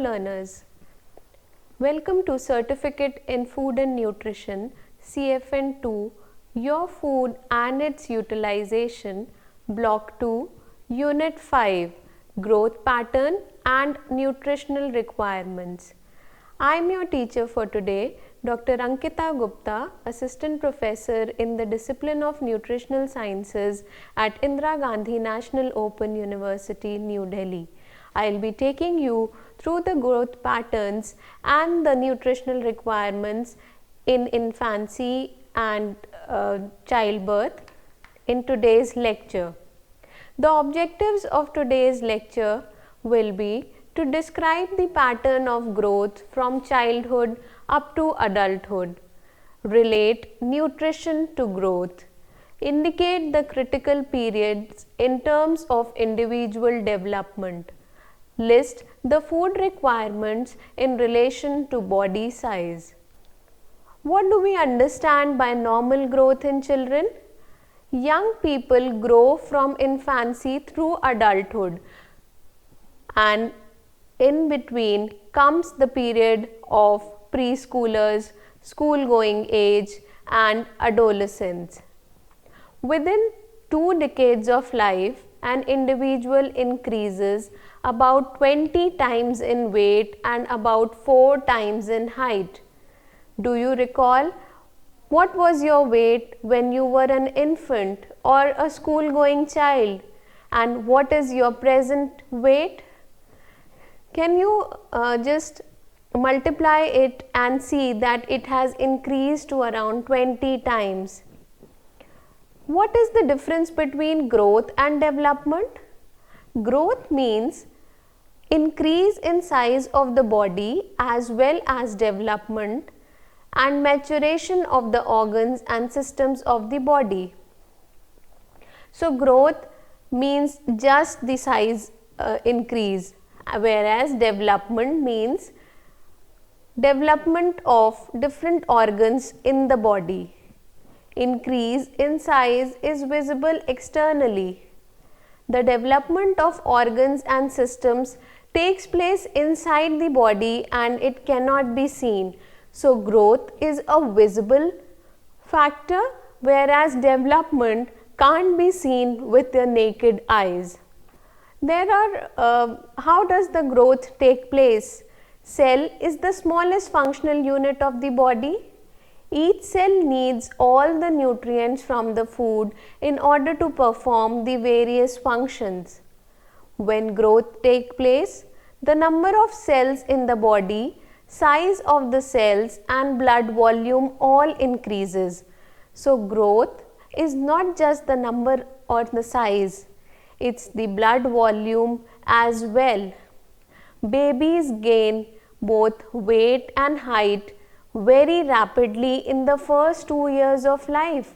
learners. Welcome to Certificate in Food and Nutrition CFN2, Your Food and Its Utilization, Block 2, Unit 5, Growth Pattern and Nutritional Requirements. I am your teacher for today, Dr. Ankita Gupta, Assistant Professor in the Discipline of Nutritional Sciences at Indira Gandhi National Open University, New Delhi. I will be taking you through the growth patterns and the nutritional requirements in infancy and childbirth in today's lecture. The objectives of today's lecture will be to describe the pattern of growth from childhood up to adulthood, relate nutrition to growth, indicate the critical periods in terms of individual development, list the food requirements in relation to body size. What do we understand by normal growth in children? Young people grow from infancy through adulthood, and in between comes the period of preschoolers, school-going age and adolescence. Within 2 decades of life, an individual increases about 20 times in weight and about 4 times in height. Do you recall what was your weight when you were an infant or a school-going child, and what is your present weight? Can you just multiply it and see that it has increased to around 20 times? What is the difference between growth and development? Growth means increase in size of the body as well as development and maturation of the organs and systems of the body. So growth means just the size increase, whereas development means development of different organs in the body. Increase in size is visible externally. The development of organs and systems takes place inside the body and it cannot be seen. So growth is a visible factor, whereas development can't be seen with the naked eyes. How does the growth take place? Cell is the smallest functional unit of the body. Each cell needs all the nutrients from the food in order to perform the various functions. When growth takes place, the number of cells in the body, size of the cells and blood volume all increases. So growth is not just the number or the size, it's the blood volume as well. Babies gain both weight and height very rapidly in the first 2 years of life.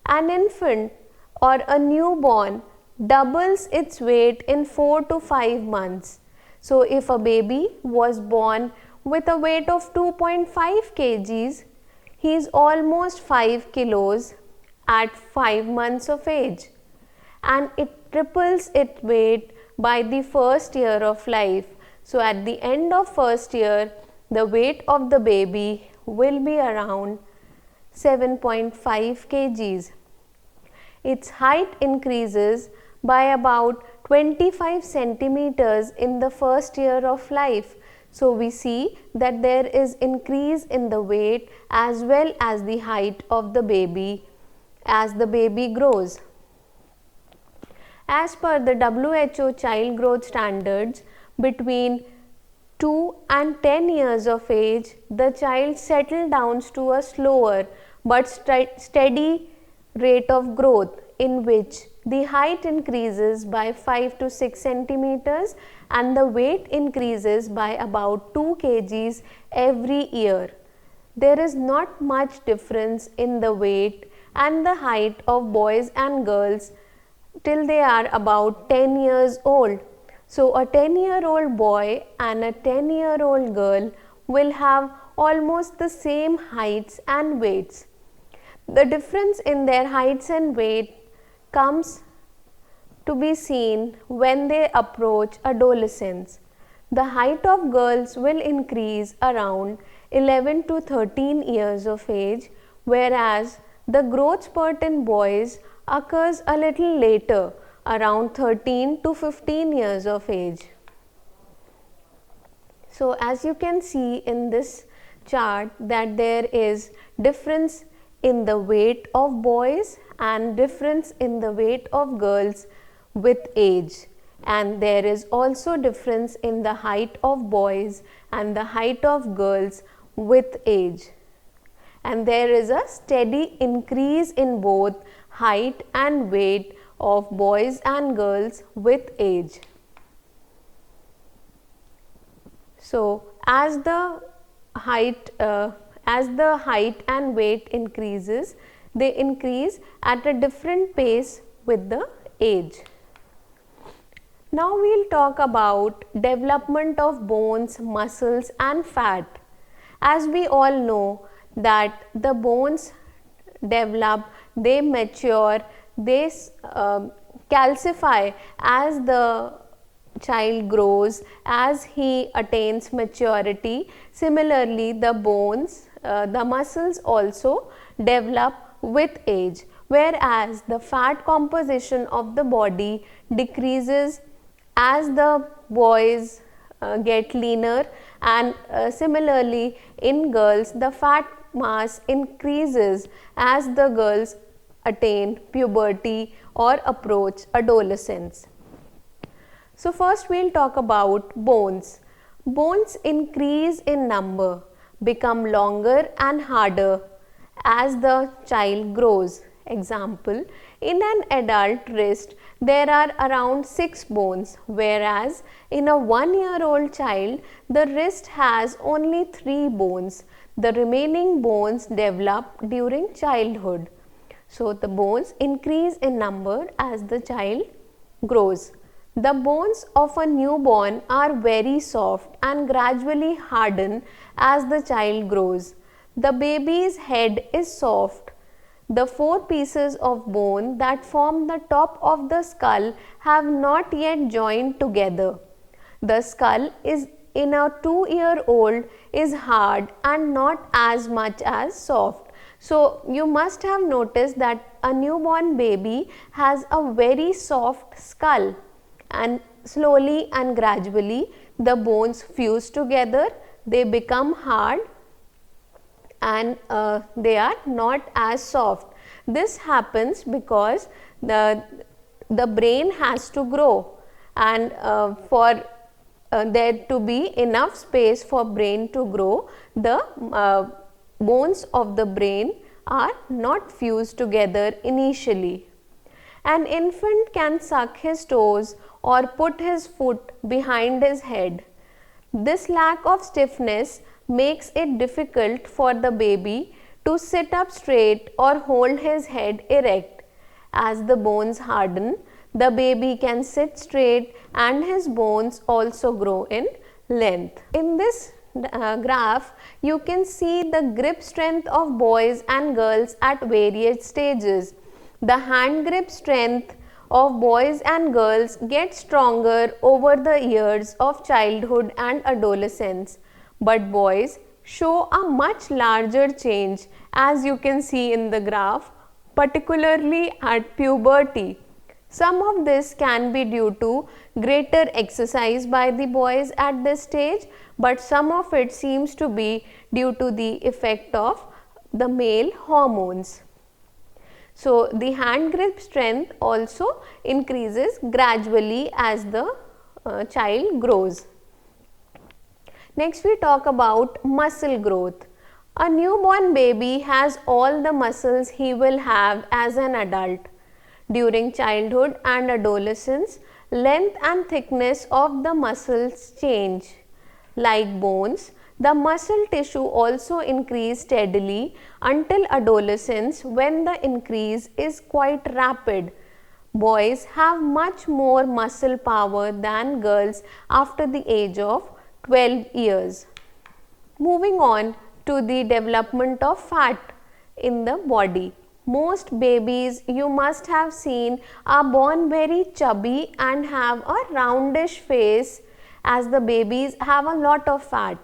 An infant or a newborn doubles its weight in 4 to 5 months. So if a baby was born with a weight of 2.5 kgs, he is almost 5 kilos at 5 months of age, and it triples its weight by the first year of life. So at the end of first year, the weight of the baby will be around 7.5 kgs. Its height increases by about 25 centimeters in the first year of life. So we see that there is increase in the weight as well as the height of the baby as the baby grows. As per the WHO child growth standards, between 2 and 10 years of age, the child settles down to a slower but steady rate of growth, in which the height increases by 5 to 6 centimeters and the weight increases by about 2 kgs every year. There is not much difference in the weight and the height of boys and girls till they are about 10 years old. So a 10-year-old boy and a 10-year-old girl will have almost the same heights and weights. The difference in their heights and weight comes to be seen when they approach adolescence. The height of girls will increase around 11 to 13 years of age, whereas the growth spurt in boys occurs a little later, around 13 to 15 years of age. So as you can see in this chart that there is difference in the weight of boys and difference in the weight of girls with age, and there is also difference in the height of boys and the height of girls with age, and there is a steady increase in both height and weight of boys and girls with age. So as the height and weight increases, they increase at a different pace with the age. Now we will talk about development of bones, muscles and fat. As we all know that the bones develop, they mature, they calcify as the child grows, as he attains maturity. Similarly, the bones, the muscles also develop with age, whereas the fat composition of the body decreases as the boys get leaner, and similarly in girls the fat mass increases as the girls attain puberty or approach adolescence. So first we will talk about bones. Bones increase in number, become longer and harder as the child grows. Example, in an adult wrist there are around 6 bones, whereas in a 1-year-old child the wrist has only 3 bones. The remaining bones develop during childhood. So the bones increase in number as the child grows. The bones of a newborn are very soft and gradually harden as the child grows. The baby's head is soft. The 4 pieces of bone that form the top of the skull have not yet joined together. The skull is in a 2-year-old is hard and not as much as soft. So you must have noticed that a newborn baby has a very soft skull, and slowly and gradually the bones fuse together, they become hard and they are not as soft. This happens because the brain has to grow, and for there to be enough space for brain to grow, the bones of the brain are not fused together initially. An infant can suck his toes or put his foot behind his head. This lack of stiffness makes it difficult for the baby to sit up straight or hold his head erect. As the bones harden, the baby can sit straight and his bones also grow in length. In this graph, you can see the grip strength of boys and girls at various stages. The hand grip strength of boys and girls gets stronger over the years of childhood and adolescence, but boys show a much larger change, as you can see in the graph, particularly at puberty. Some of this can be due to greater exercise by the boys at this stage, but some of it seems to be due to the effect of the male hormones. So the hand grip strength also increases gradually as the child grows. Next we talk about muscle growth. A newborn baby has all the muscles he will have as an adult. During childhood and adolescence, length and thickness of the muscles change. Like bones, the muscle tissue also increases steadily until adolescence, when the increase is quite rapid. Boys have much more muscle power than girls after the age of 12 years. Moving on to the development of fat in the body. Most babies you must have seen are born very chubby and have a roundish face as the babies have a lot of fat.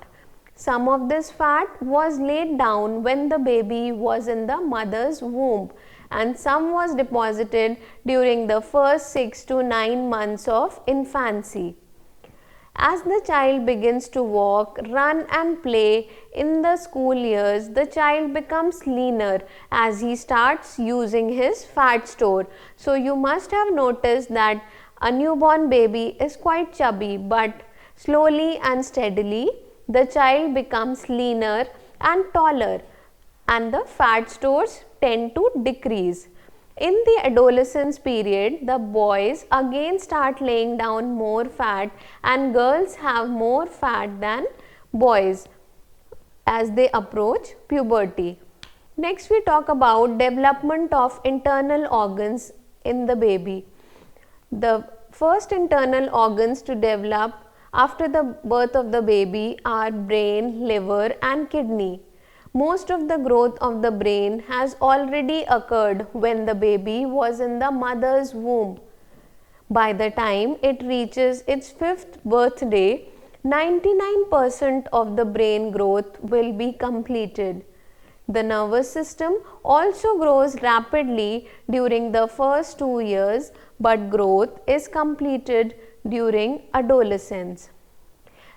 Some of this fat was laid down when the baby was in the mother's womb, and some was deposited during the first 6 to 9 months of infancy. As the child begins to walk, run and play in the school years, the child becomes leaner as he starts using his fat store. So you must have noticed that a newborn baby is quite chubby, but slowly and steadily the child becomes leaner and taller, and the fat stores tend to decrease. In the adolescence period, the boys again start laying down more fat, and girls have more fat than boys as they approach puberty. Next, we talk about development of internal organs in the baby. The first internal organs to develop after the birth of the baby are brain, liver and kidney. Most of the growth of the brain has already occurred when the baby was in the mother's womb. By the time it reaches its 5th birthday, 99% of the brain growth will be completed. The nervous system also grows rapidly during the first 2 years, but growth is completed during adolescence.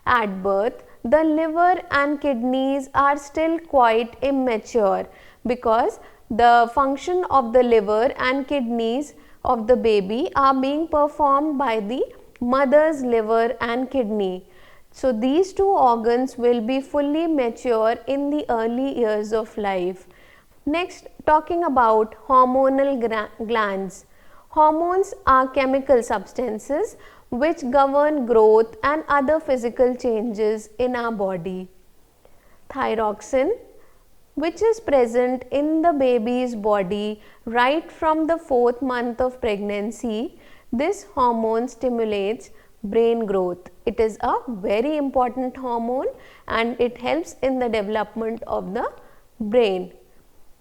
At birth, the liver and kidneys are still quite immature because the function of the liver and kidneys of the baby are being performed by the mother's liver and kidney. So these two organs will be fully mature in the early years of life. Next, talking about hormonal glands. Hormones are chemical substances which govern growth and other physical changes in our body. Thyroxine, which is present in the baby's body right from the 4th month of pregnancy, this hormone stimulates brain growth. It is a very important hormone and it helps in the development of the brain.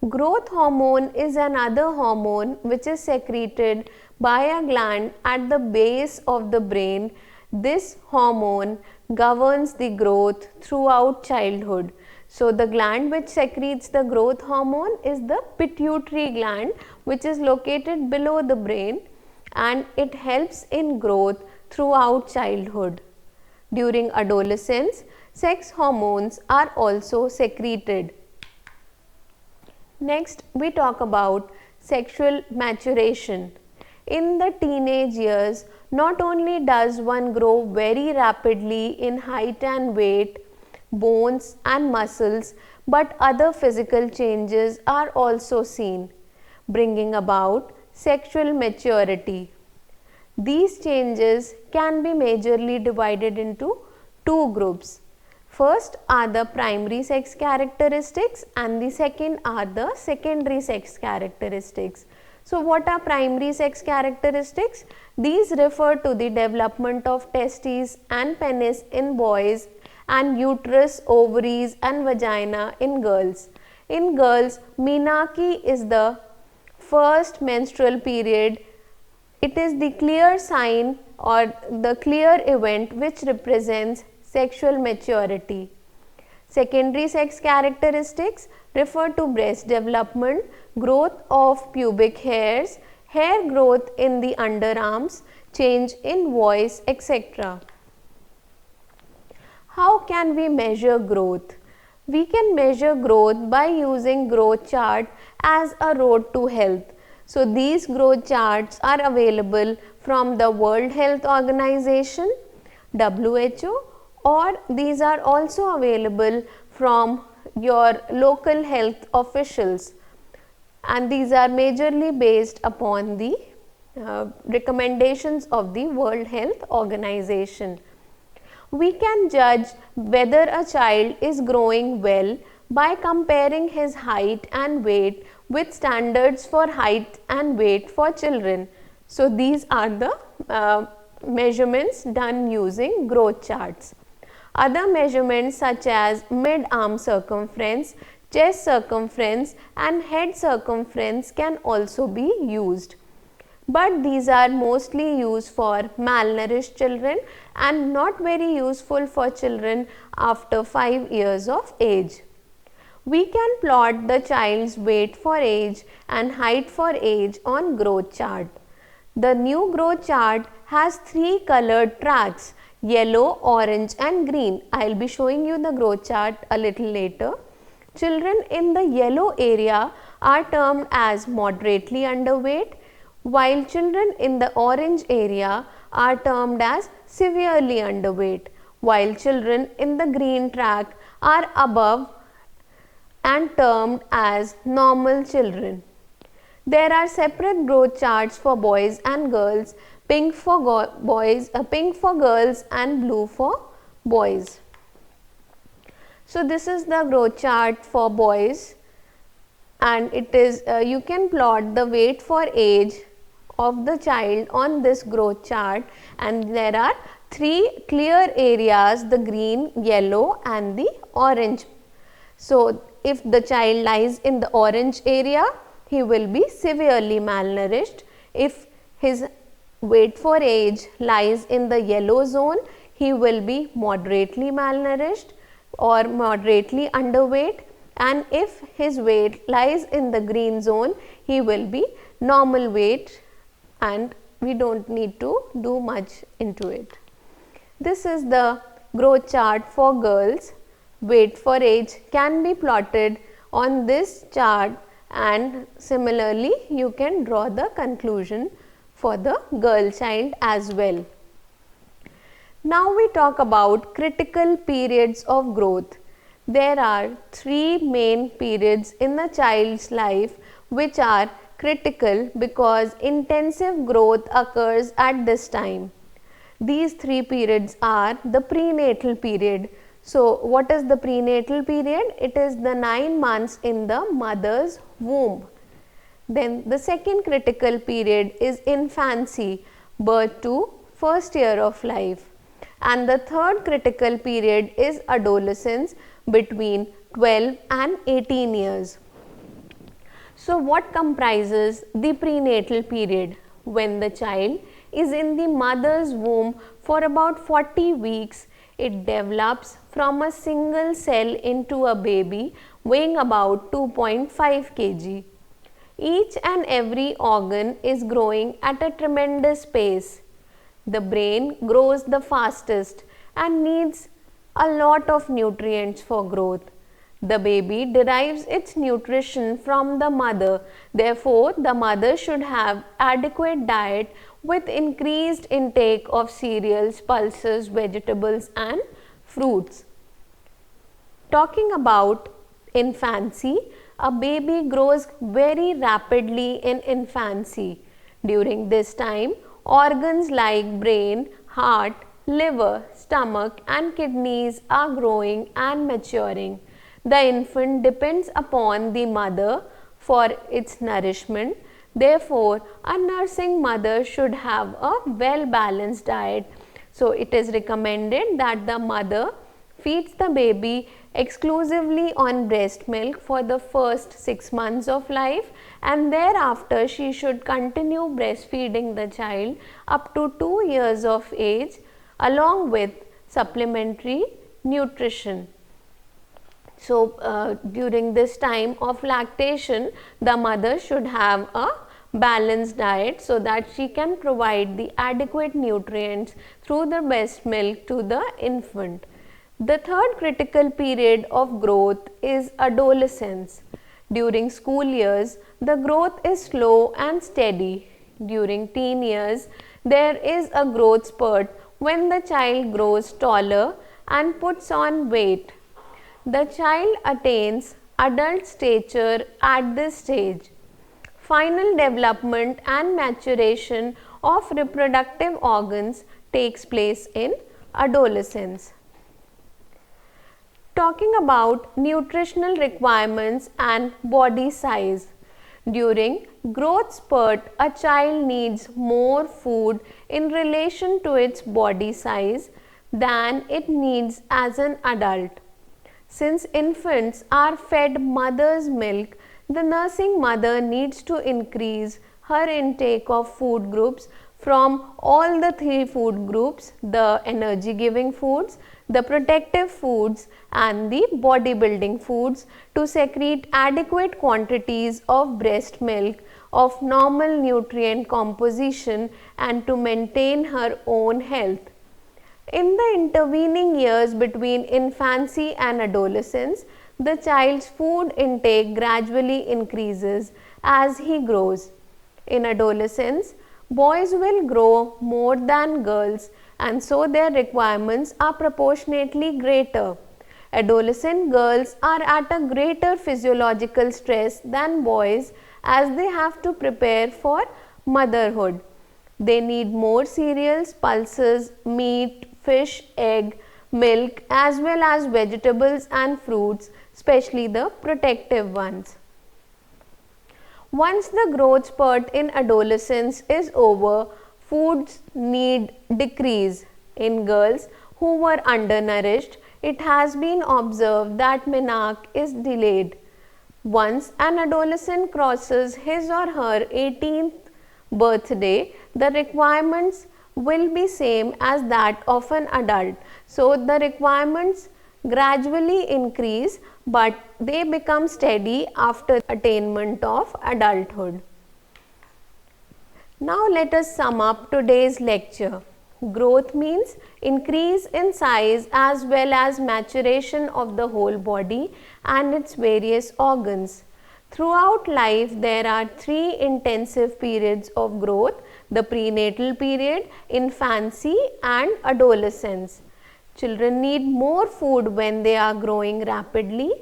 Growth hormone is another hormone which is secreted by a gland at the base of the brain. This hormone governs the growth throughout childhood. So the gland which secretes the growth hormone is the pituitary gland, which is located below the brain, and it helps in growth throughout childhood. During adolescence, sex hormones are also secreted. Next, we talk about sexual maturation. In the teenage years, not only does one grow very rapidly in height and weight, bones and muscles, but other physical changes are also seen, bringing about sexual maturity. These changes can be majorly divided into two groups. First are the primary sex characteristics and the second are the secondary sex characteristics. So what are primary sex characteristics? These refer to the development of testes and penis in boys and uterus, ovaries and vagina in girls. In girls, menarche is the first menstrual period. It is the clear sign or the clear event which represents sexual maturity. Secondary sex characteristics refer to breast development, growth of pubic hairs, hair growth in the underarms, change in voice, etc. How can we measure growth? We can measure growth by using growth chart as a road to health. So these growth charts are available from the World Health Organization, WHO, or these are also available from your local health officials, and these are majorly based upon the recommendations of the World Health Organization. We can judge whether a child is growing well by comparing his height and weight with standards for height and weight for children. So these are the measurements done using growth charts. Other measurements such as mid-arm circumference, chest circumference and head circumference can also be used. but these are mostly used for malnourished children and not very useful for children after 5 years of age. We can plot the child's weight for age and height for age on growth chart. The new growth chart has 3 colored tracks: yellow, orange and green. I will be showing you the growth chart a little later. Children in the yellow area are termed as moderately underweight, while children in the orange area are termed as severely underweight, while children in the green track are above and termed as normal children. There are separate growth charts for boys and girls, pink for girls and blue for boys. So this is the growth chart for boys, and it is you can plot the weight for age of the child on this growth chart, and there are 3 clear areas: the green, yellow and the orange. So if the child lies in the orange area, he will be severely malnourished. If his weight for age lies in the yellow zone, he will be moderately malnourished or moderately underweight, and if his weight lies in the green zone, he will be normal weight and we don't need to do much into it. This is the growth chart for girls. Weight for age can be plotted on this chart, and similarly you can draw the conclusion for the girl child as well. Now we talk about critical periods of growth. There are 3 main periods in the child's life which are critical because intensive growth occurs at this time. These 3 periods are the prenatal period. So what is the prenatal period? It is the 9 months in the mother's womb. Then the second critical period is infancy, birth to first year of life. And the third critical period is adolescence, between 12 and 18 years. So what comprises the prenatal period? When the child is in the mother's womb for about 40 weeks, it develops from a single cell into a baby weighing about 2.5 kg. Each and every organ is growing at a tremendous pace. The brain grows the fastest and needs a lot of nutrients for growth. The baby derives its nutrition from the mother. Therefore, the mother should have adequate diet with increased intake of cereals, pulses, vegetables and fruits. Talking about infancy, a baby grows very rapidly in infancy. During this time, organs like brain, heart, liver, stomach and kidneys are growing and maturing. The infant depends upon the mother for its nourishment. Therefore, a nursing mother should have a well-balanced diet. So, it is recommended that the mother feeds the baby exclusively on breast milk for the first 6 months of life, and thereafter she should continue breastfeeding the child up to 2 years of age along with supplementary nutrition. So, during this time of lactation, the mother should have a balanced diet so that she can provide the adequate nutrients through the breast milk to the infant. The third critical period of growth is adolescence. During school years, the growth is slow and steady. During teen years, there is a growth spurt when the child grows taller and puts on weight. The child attains adult stature at this stage. Final development and maturation of reproductive organs takes place in adolescence. Talking about nutritional requirements and body size. During growth spurt, a child needs more food in relation to its body size than it needs as an adult. Since infants are fed mother's milk, the nursing mother needs to increase her intake of food groups from all the three food groups, the energy giving foods, the protective foods and the bodybuilding foods, to secrete adequate quantities of breast milk of normal nutrient composition and to maintain her own health. In the intervening years between infancy and adolescence, the child's food intake gradually increases as he grows. In adolescence, boys will grow more than girls and so their requirements are proportionately greater. Adolescent girls are at a greater physiological stress than boys as they have to prepare for motherhood. They need more cereals, pulses, meat, fish, egg, milk as well as vegetables and fruits, especially the protective ones. Once the growth spurt in adolescence is over, food's need decrease. In girls who were undernourished, it has been observed that menarche is delayed. Once an adolescent crosses his or her 18th birthday, the requirements will be same as that of an adult. So the requirements gradually increase but they become steady after attainment of adulthood. Now let us sum up today's lecture. Growth means increase in size as well as maturation of the whole body and its various organs. Throughout life, there are three intensive periods of growth: the prenatal period, infancy and adolescence. Children need more food when they are growing rapidly.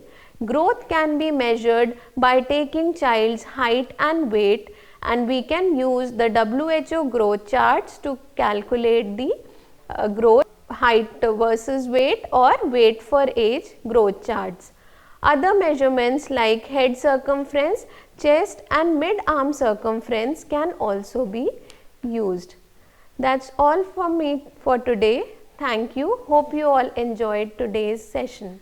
Growth can be measured by taking child's height and weight, and we can use the WHO growth charts to calculate the growth, height versus weight or weight for age growth charts. Other measurements like head circumference, chest and mid-arm circumference can also be used. That's all for me for today. Thank you. Hope you all enjoyed today's session.